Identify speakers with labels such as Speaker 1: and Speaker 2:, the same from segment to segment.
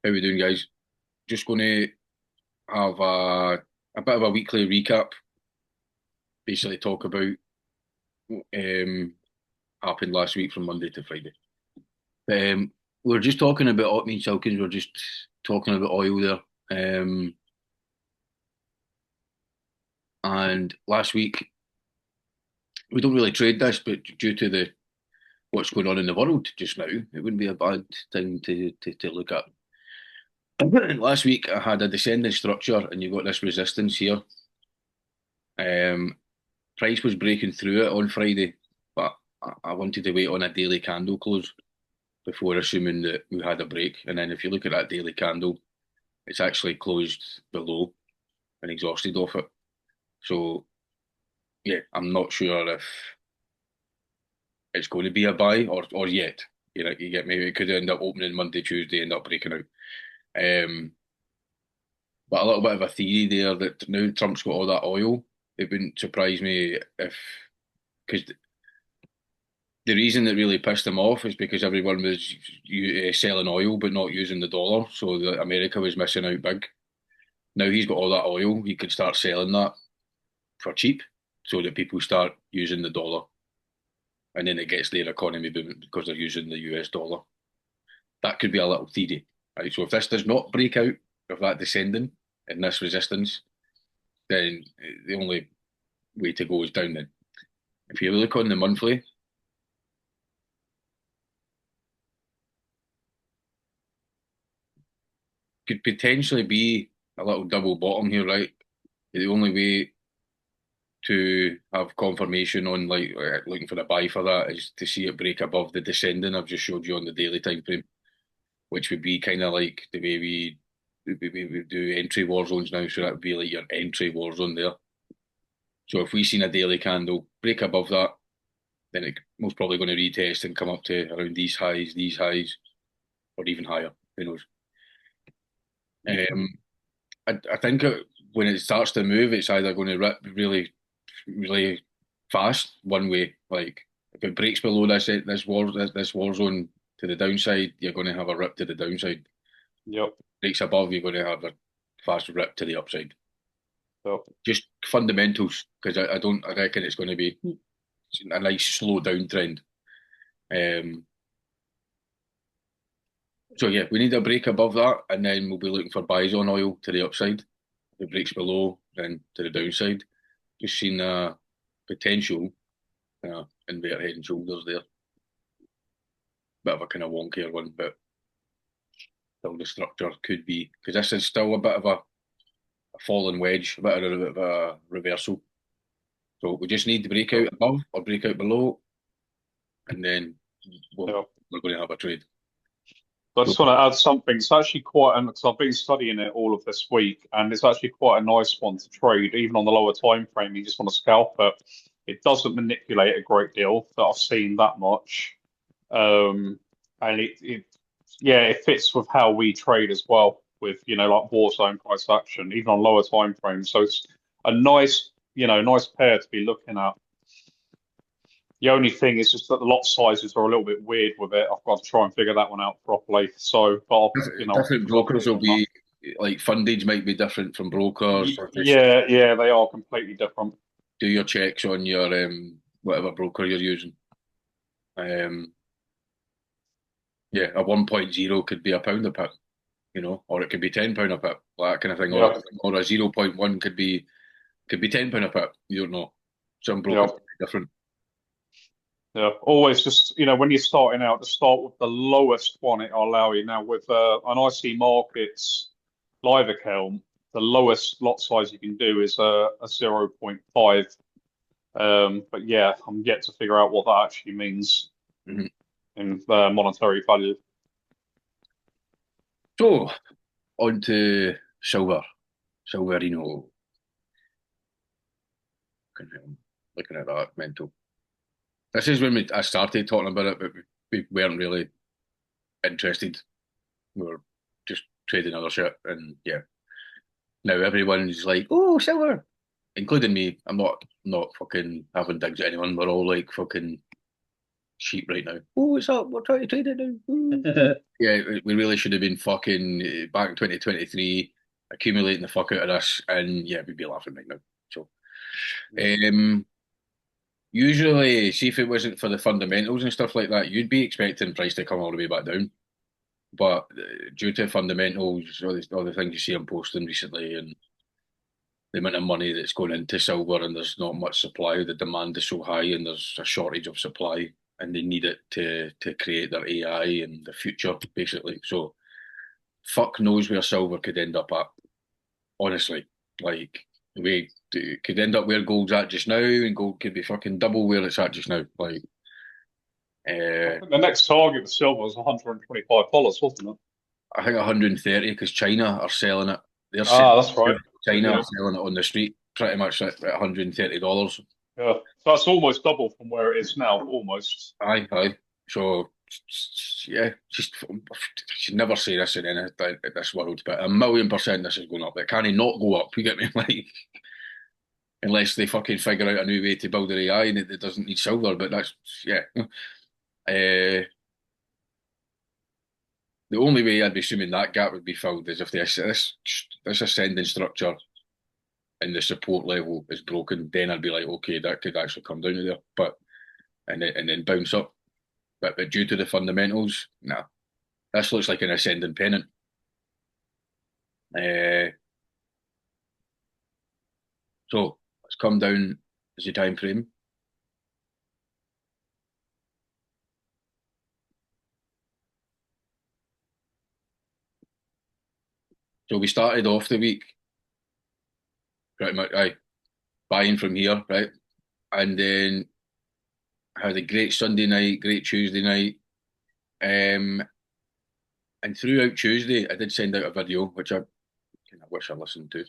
Speaker 1: How we doing, guys? Just going to have a bit of a weekly recap. Basically, talk about um, happened last week from Monday to Friday. We are just talking about me and Silkins. We're just talking about oil there. And last week we don't really trade this, but due to the what's going on in the world just now, it wouldn't be a bad thing to look at. Last week I had a descending structure, and you got this resistance here. Um, Price was breaking through it on Friday, but I wanted to wait on a daily candle close before assuming that we had a break. And then if you look at that daily candle, it's actually closed below and exhausted off it. So yeah, I'm not sure if it's going to be a buy or yet. You get maybe it could end up opening Monday, Tuesday, end up breaking out. Um, but a little bit of a theory there that now Trump's got all that oil. It wouldn't surprise me if because the reason that really pissed him off is because everyone was selling oil but not using the dollar, so that America was missing out big. Now he's got all that oil, he could start selling that for cheap, so that people start using the dollar, and then it gets their economy booming because they're using the US dollar. That could be a little theory, right? So if this does not break out of that descending in this resistance, then the only way to go is down. Then, if you look on the monthly, could potentially be a little double bottom here, right? The only way to have confirmation on looking for a buy for that is to see it break above the descending I've just showed you on the daily time frame, which would be kind of like the way we do entry war zones now. So that would be like your entry war zone there. So if we seen a daily candle break above that, then it most probably going to retest and come up to around these highs, or even higher. Who knows? Um, I think when it starts to move, it's either going to rip really fast one way. Like if it breaks below this war zone to the downside, you're going to have a rip to the downside.
Speaker 2: Yep.
Speaker 1: Breaks above, you're going to have a fast rip to the upside.
Speaker 2: Yep.
Speaker 1: Just fundamentals, because I don't. I reckon it's going to be a nice slow downtrend. Um, so yeah, we need a break above that, and then we'll be looking for buys on oil to the upside. If it breaks below, then to the downside. Just seen a potential invert head and shoulders there. Bit of a kind of wonkier one, but still the structure could be because this is still a bit of a fallen wedge, a bit of a reversal. So we just need to break
Speaker 2: Yep.
Speaker 1: out above or break out below, and then we'll,
Speaker 2: Yep.
Speaker 1: we're going to have a trade.
Speaker 2: I
Speaker 1: So
Speaker 2: just want to add something. It's actually quite, and because I've been studying it all of this week, and it's actually quite a nice one to trade, even on the lower time frame. You just want to scalp it. It doesn't manipulate a great deal that I've seen that much, um, and yeah, it fits with how we trade as well, with like Warzone price action, even on lower time frames. So it's a nice, nice pair to be looking at. The only thing is just that the lot sizes are a little bit weird with it. I've got to try and figure that one out properly. So, but I'll
Speaker 1: different
Speaker 2: keep you
Speaker 1: brokers will
Speaker 2: updated on that.
Speaker 1: be like fundage might be different from brokers. So just
Speaker 2: Yeah, yeah, they are completely different.
Speaker 1: do your checks on your whatever broker you're using. Um, yeah, a 1.0 could be a pound a pip, or it could be £10 a pip, like that kind of thing, or
Speaker 2: Yeah,
Speaker 1: a 0.1 could be £10 a pip. You don't know. Some
Speaker 2: yeah,
Speaker 1: brokers are different.
Speaker 2: yeah. Always just, when you're starting out, to start with the lowest one it'll allow you. Now with an IC Markets live account, the lowest lot size you can do is a zero point 0.5. But yeah, I'm yet to figure out what that actually means
Speaker 1: Mhm.
Speaker 2: in monetary value.
Speaker 1: So on to silver, Silverino. Looking at that mental. This is when I started talking about it, but we weren't really interested. We were just trading other shit, and yeah, now everyone's like, "Oh, silver," including me. I'm not fucking having digs at anyone. We're all like fucking cheap right now. Oh, what's up? We're trying to trade it now. Ooh. Yeah, we really should have been fucking back in 2023, accumulating the fuck out of this, and yeah, we'd be laughing right now. So, um, usually, see if it wasn't for the fundamentals and stuff like that, you'd be expecting price to come all the way back down. But due to fundamentals, all the things you see I'm posting recently, and the amount of money that's going into silver, and there's not much supply, the demand is so high, and there's a shortage of supply, and they need it to create their AI and the future, basically. So, fuck knows where silver could end up at. Honestly, like we could end up where gold's at just now, and gold could be fucking double where it's at just now. Like,
Speaker 2: I
Speaker 1: uh,
Speaker 2: think the next target for silver was $125, wasn't it?
Speaker 1: I think 130 because China are selling it. They're
Speaker 2: Ah,
Speaker 1: selling,
Speaker 2: that's right.
Speaker 1: China are
Speaker 2: Yeah,
Speaker 1: selling it on the street pretty much at $130.
Speaker 2: yeah. So that's almost double from where it is now, almost.
Speaker 1: Aye, aye. So yeah, just should never say this in this world, but 1,000,000% this is going up. It can't not go up. You get me? Like unless they fucking figure out a new way to build their AI and it doesn't need silver. But that's yeah. The only way I'd be assuming that gap would be filled is if this ascending structure and the support level is broken. Then I'd be like, okay, that could actually come down to there, but and then bounce up. But due to the fundamentals, nah, this looks like an ascending pennant. Uh, so let's come down as the time frame. So we started off the week pretty much, aye, buying from here, right, and then had a great Sunday night, great Tuesday night, and throughout Tuesday I did send out a video which I kind of wish I listened to.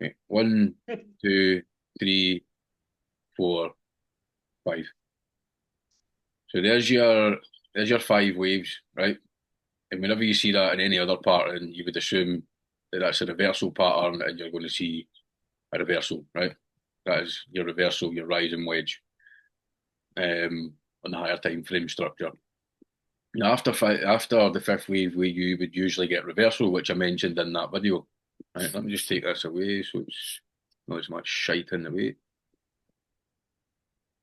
Speaker 1: Okay. One, two, three, 4, 5. So there's your 5 waves, right? And whenever you see that in any other pattern, you would assume that that's a reversal pattern, and you're going to see a reversal, right? That is your reversal, your rising wedge, on the higher time frame structure. Now, after the fifth wave, you would usually get reversal, which I mentioned in that video. Right, let me just take this away so it's not as much shite in the way.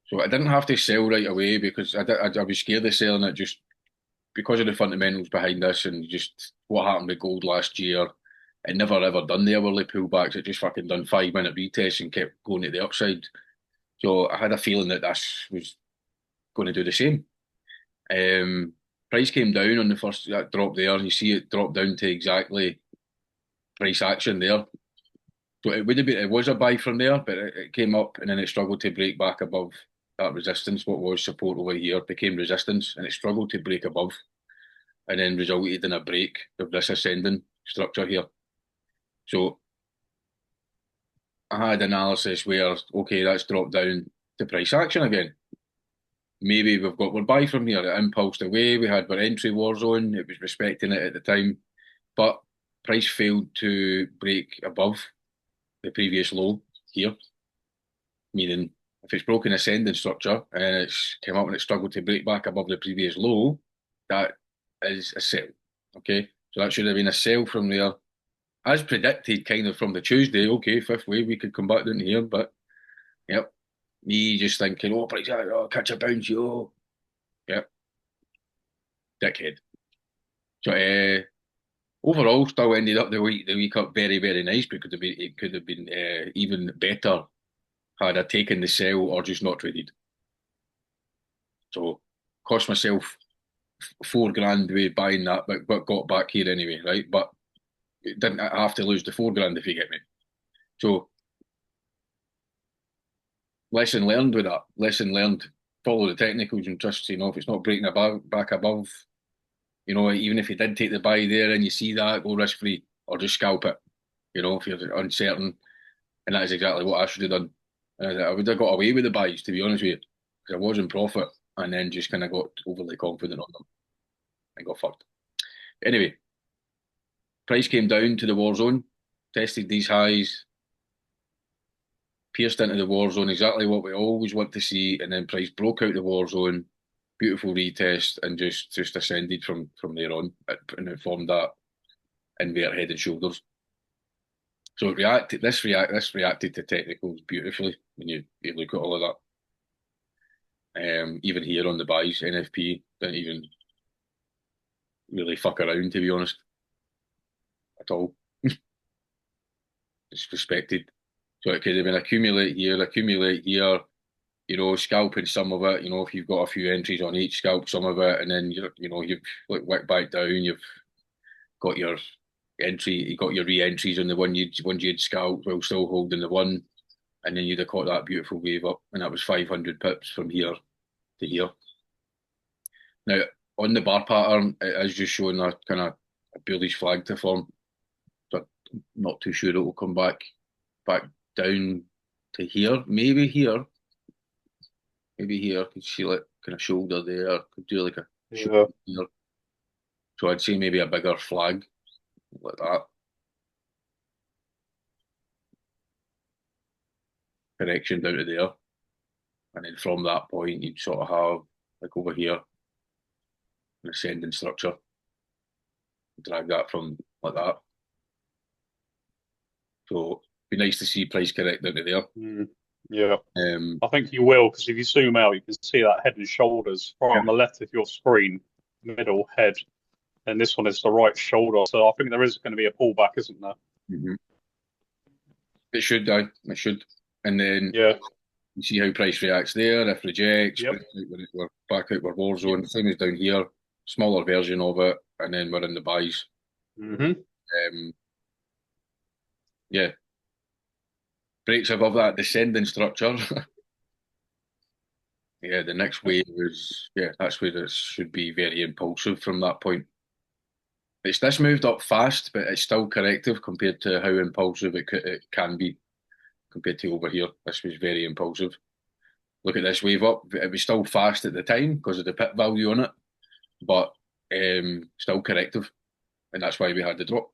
Speaker 1: So I didn't have to sell right away because I was scared of selling it just because of the fundamentals behind this and just what happened with gold last year. It never ever done the hourly pullbacks. It just fucking done 5 minute retests and kept going to the upside. So I had a feeling that this was going to do the same. Um, Price came down on the first that drop there, and you see it drop down to exactly price action there. So it was a buy from there, but it came up and then it struggled to break back above that resistance. What was support over here became resistance, and it struggled to break above, and then resulted in a break of this ascending structure here. So I had analysis where okay, that's dropped down to price action again. Maybe we're buy from here. It impulsed away. We had our entry war zone. It was respecting it at the time, but price failed to break above the previous low here, meaning if it's broken ascending structure and it's come up and it struggled to break back above the previous low, that is a sell. Okay, so that should have been a sell from there, as predicted, kind of from the Tuesday. Okay, fifth wave, we could come back down here, but yep, me just thinking, oh, but oh, catch a bounce, yo, yep, dickhead. So overall, still ended up the week up very very nice, but it could have been even better had I taken the sell or just not traded. So cost myself 4 grand with buying that, but got back here anyway, right? But it didn't have to lose the 4 grand if you get me. So lesson learned with that. Lesson learned. Follow the technicals and trust. If it's not breaking above back above, even if you did take the buy there and you see that, go risk free or just scalp it. If you're uncertain, and that is exactly what I should have done. I would have got away with the buys, to be honest with you, because I was in profit and then just kind of got overly confident on them and got fucked. Anyway, price came down to the war zone, tested these highs, pierced into the war zone, exactly what we always want to see, and then price broke out the war zone, beautiful retest, and just ascended from there on, and it formed that invert head and shoulders. So it reacted. This reacted to technicals beautifully when you look at all of that. Even here on the buys, NFP didn't even really fuck around, to be honest, at all. It's respected. So it could have been accumulate here, scalping some of it. If you've got a few entries on each, scalp some of it, and then you've like whacked back down. You've got your you got your re-entries on the ones you'd scalped while still holding the one, and then you'd have caught that beautiful wave up, and that was 500 pips from here to here. Now on the bar pattern, it is just showing a kind of a bullish flag to form. But not too sure it will come back down to here. Maybe here. Maybe here. Could see like kind of shoulder there. Could do like a
Speaker 2: Yeah.
Speaker 1: shoulder here. So I'd say maybe a bigger flag like that. Correction down to there. And then from that point you'd sort of have like over here an ascending structure. Drag that from like that. So it'd be nice to see price correct down to there.
Speaker 2: Yeah.
Speaker 1: Um,
Speaker 2: I think you will, because if you zoom out, you can see that head and shoulders right on the left of your screen, middle head, and this one is the right shoulder. So I think there is going to be a pullback, isn't there?
Speaker 1: mhm. It should, it should. And then
Speaker 2: Yeah.
Speaker 1: you see how price reacts there. If rejects,
Speaker 2: Yep.
Speaker 1: we're back out, we're war zone. Same as down here, smaller version of it, and then we're in the buys.
Speaker 2: Mm-hmm.
Speaker 1: Yeah, breaks above that descending structure. Yeah, the next wave that's where it should be very impulsive from that point. It's this moved up fast, but it's still corrective compared to how impulsive it can be compared to over here. This was very impulsive. Look at this wave up. It was still fast at the time because of the pit value on it, but still corrective, and that's why we had the drop.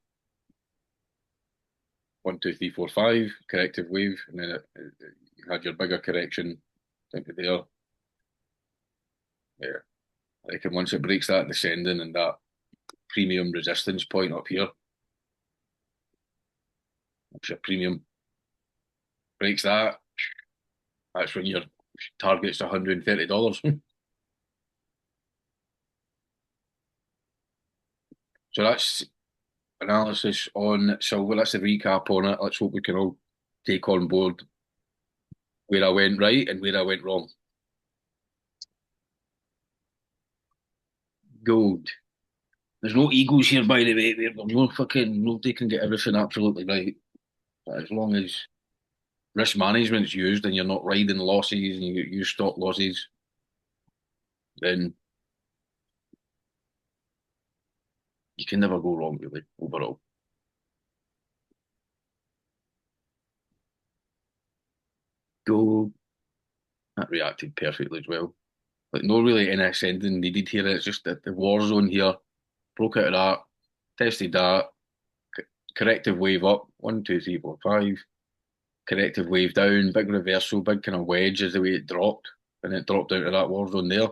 Speaker 1: 1, 2, 3, 4, 5 corrective wave, and then you had your bigger correction down to there. Yeah, I reckon once it breaks that descending and that premium resistance point up here, that's your premium, breaks that. That's when your target's $130. So that's analysis on silver. That's the recap on it. Let's hope we can all take on board where I went right and where I went wrong. Gold. There's no egos here, by the way. There's no fucking nobody can get everything absolutely right. But as long as risk management's used and you're not riding losses and you use stop losses, then you can never go wrong, really, overall. Gold. That reacted perfectly as well. Like, no really any ascending needed here. It's just that the war zone here broke out of that, tested that, corrective wave up, 1, 2, 3, 4, 5, corrective wave down, big reversal, big kind of wedge is the way it dropped, and it dropped out of that war zone there.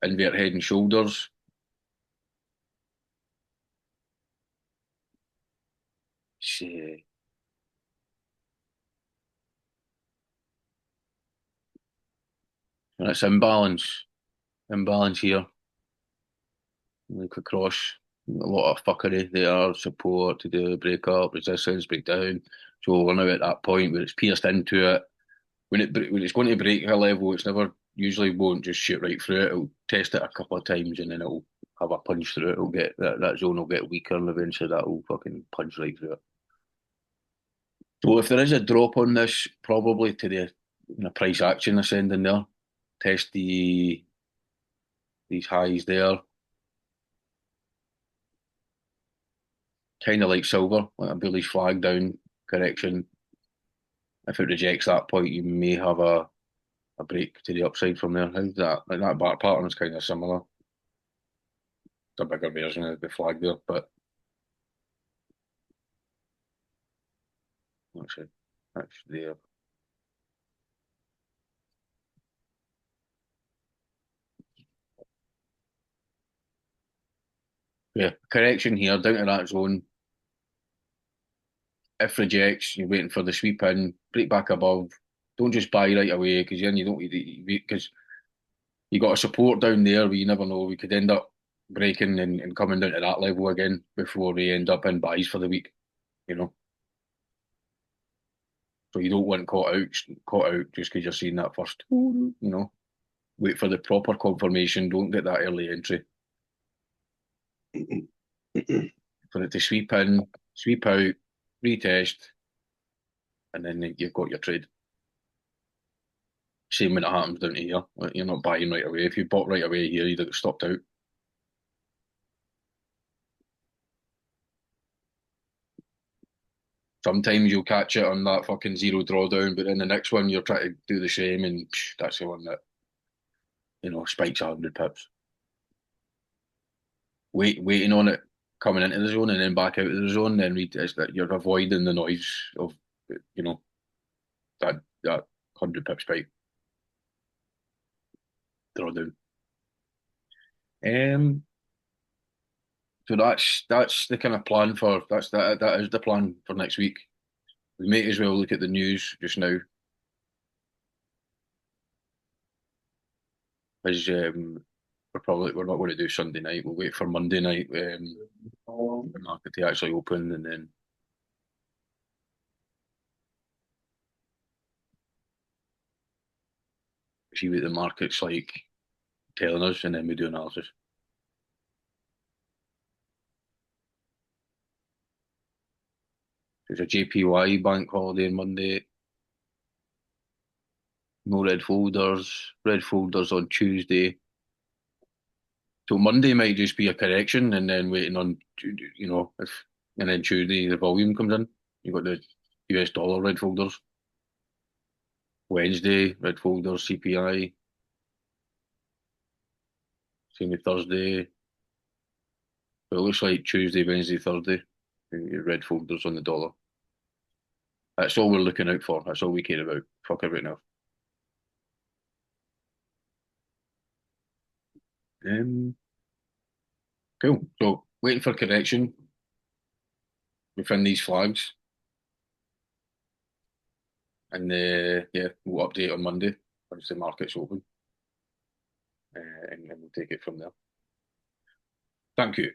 Speaker 1: Invert head and shoulders. See. And it's imbalance here. Look across, a lot of fuckery there, support to do break up, resistance, break down. So we're now at that point where it's pierced into it. When it's going to break a level, it's never usually won't just shoot right through it. It'll test it a couple of times and then it'll have a punch through it. It'll get that zone will get weaker and eventually that'll fucking punch right through it. So if there is a drop on this, probably to the price action ascending there, test these highs there. Kind of like silver, like a bullish flag down correction. If it rejects that point, you may have a break to the upside from there. How's that? Like that bar pattern is kind of similar. It's a bigger version of the flag there, but actually, that's there. Yeah, correction here, down to that zone. If rejects, you're waiting for the sweep in, break back above. Don't just buy right away because then you don't because you got a support down there where you never know. We could end up breaking and coming down to that level again before we end up in buys for the week, you know. So you don't want caught out just because you're seeing that first, you know. Wait for the proper confirmation. Don't get that early entry. For it to sweep in, sweep out, retest, and then you've got your trade. Same when it happens down to here. Like, you're not buying right away. If you bought right away here, you'd have got stopped out. Sometimes you'll catch it on that fucking zero drawdown, but then the next one you're trying to do the same, and that's the one that spikes 100 pips. Waiting on it coming into the zone and then back out of the zone, then it's that you're avoiding the noise of you know that 100 pip spike drawdown. Um, so that's the kind of plan for that is the plan for next week. We may as well look at the news just now, as we're not going to do Sunday night. We'll wait for Monday night the market to actually open, and then see what the market's like telling us, and then we do analysis. There's a JPY bank holiday on Monday. No red folders. Red folders on Tuesday. So Monday might just be a correction, and then waiting on if and then Tuesday the volume comes in. You've got the US dollar red folders. Wednesday red folders CPI. Same with Thursday. So it looks like Tuesday, Wednesday, Thursday. Your red folders on the dollar. That's all we're looking out for. That's all we care about. Fuck everything else. Um, cool. So waiting for correction within these flags, and yeah, we'll update on Monday once the market's open, and we'll take it from there. Thank you.